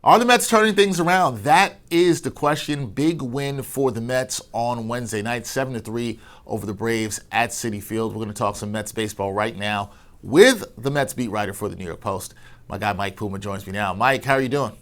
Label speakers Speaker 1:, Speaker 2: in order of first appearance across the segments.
Speaker 1: Are the Mets turning things around? That is the question. Big win for the Mets on Wednesday night, 7-3 over the Braves at Citi Field. We're going to talk some Mets baseball right now with the Mets beat writer for the New York Post. My guy Mike Puma joins me now. Mike, how are you doing?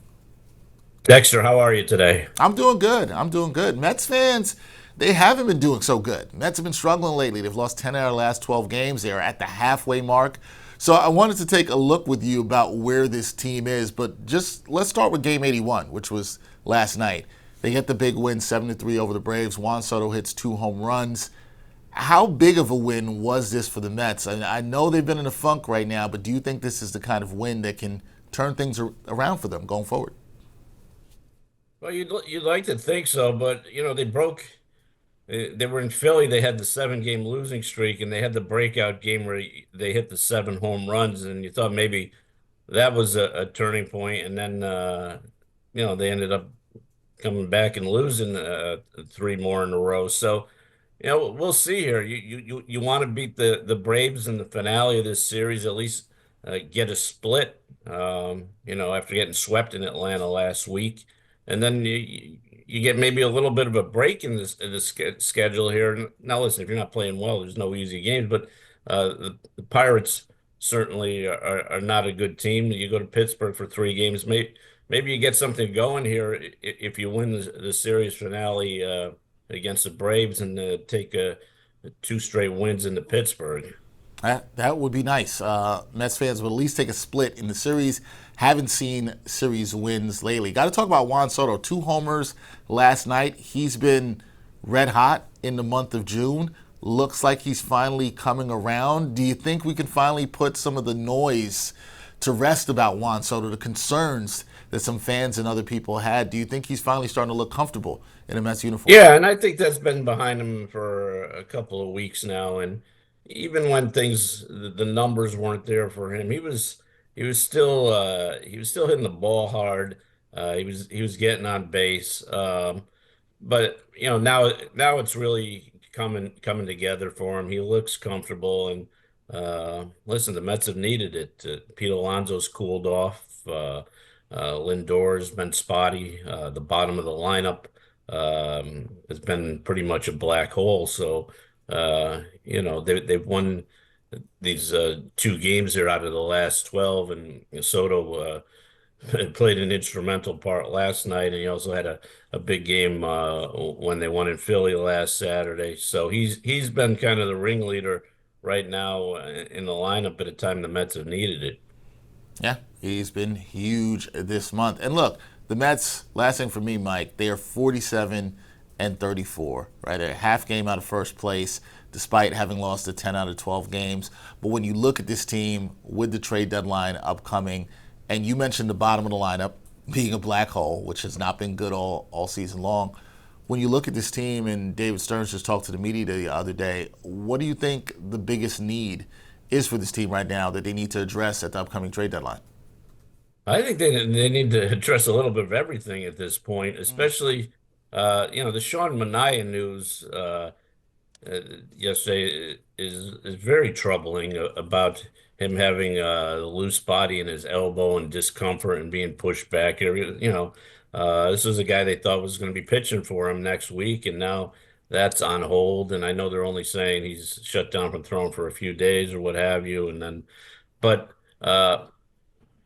Speaker 2: Dexter, how are you today?
Speaker 1: I'm doing good. I'm doing good. Mets fans, they haven't been doing so good. Mets have been struggling lately. They've lost 10 out of the last 12 games. They are at the halfway mark. So I wanted to take a look with you about where this team is, but just let's start with game 81, which was last night. They get the big win 7-3 over the Braves. Juan Soto hits 2 home runs. How big of a win was this for the Mets? I know they've been in a funk right now, but do you think this is the kind of win that can turn things around for them going forward?
Speaker 2: Well, you'd like to think so, but they broke. They were in Philly. They had the 7 game losing streak, and they had the breakout game where they hit the 7 home runs, and you thought maybe that was a turning point, and then they ended up coming back and losing 3 more in a row. So, we'll see here. You want to beat the Braves in the finale of this series, at least get a split. After getting swept in Atlanta last week, and then you get maybe a little bit of a break in this schedule here. Now, listen, if you're not playing well, there's no easy games, but the Pirates certainly are not a good team. You go to Pittsburgh for 3 games, maybe you get something going here if you win the series finale against the Braves and take 2 straight wins into Pittsburgh.
Speaker 1: That would be nice. Mets fans would at least take a split in the series. Haven't seen series wins lately. Got to talk about Juan Soto. 2 homers last night. He's been red hot in the month of June. Looks like he's finally coming around. Do you think we can finally put some of the noise to rest about Juan Soto, the concerns that some fans and other people had? Do you think he's finally starting to look comfortable in a Mets uniform?
Speaker 2: Yeah, and I think that's been behind him for a couple of weeks now. And even when the numbers weren't there for him, he was still hitting the ball hard. He was getting on base. But now it's really coming together for him. He looks comfortable, and listen, the Mets have needed it. Pete Alonso's cooled off. Lindor's been spotty. The bottom of the lineup has been pretty much a black hole. So they've won these 2 games here out of the last 12, and Soto played an instrumental part last night, and he also had a big game when they won in Philly last Saturday. So he's been kind of the ringleader right now in the lineup at a time the Mets have needed it.
Speaker 1: Yeah, he's been huge this month. And look, the Mets, last thing for me, Mike, they are 47 and 34, right? They're a half game out of first place, despite having lost the 10 out of 12 games. But when you look at this team with the trade deadline upcoming, and you mentioned the bottom of the lineup being a black hole, which has not been good all season long. When you look at this team, and David Stearns just talked to the media the other day, what do you think the biggest need is for this team right now that they need to address at the upcoming trade deadline?
Speaker 2: I think they need to address a little bit of everything at this point, especially the Sean Manaea news yesterday is very troubling about him having a loose body in his elbow and discomfort and being pushed back. This was a guy they thought was going to be pitching for him next week, and now that's on hold. And I know they're only saying he's shut down from throwing for a few days or what have you, and then, but.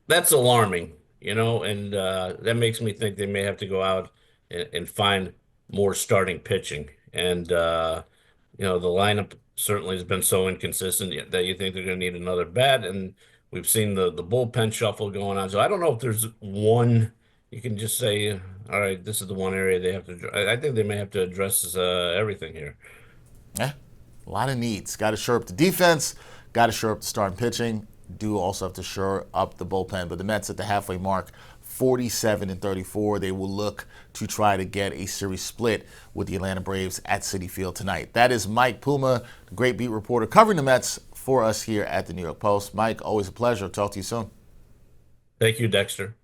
Speaker 2: That's alarming, and that makes me think they may have to go out and find more starting pitching. And the lineup certainly has been so inconsistent that you think they're going to need another bat. And we've seen the bullpen shuffle going on. So I don't know if there's one you can just say, all right, this is the one area they have to. I think they may have to address everything here.
Speaker 1: Yeah, a lot of needs. Got to shore up the defense, got to shore up the starting pitching. Do also have to shore up the bullpen. But the Mets at the halfway mark, 47 and 34. They will look to try to get a series split with the Atlanta Braves at Citi Field tonight. That is Mike Puma, the great beat reporter covering the Mets for us here at the New York Post. Mike, always a pleasure. Talk to you soon.
Speaker 2: Thank you, Dexter.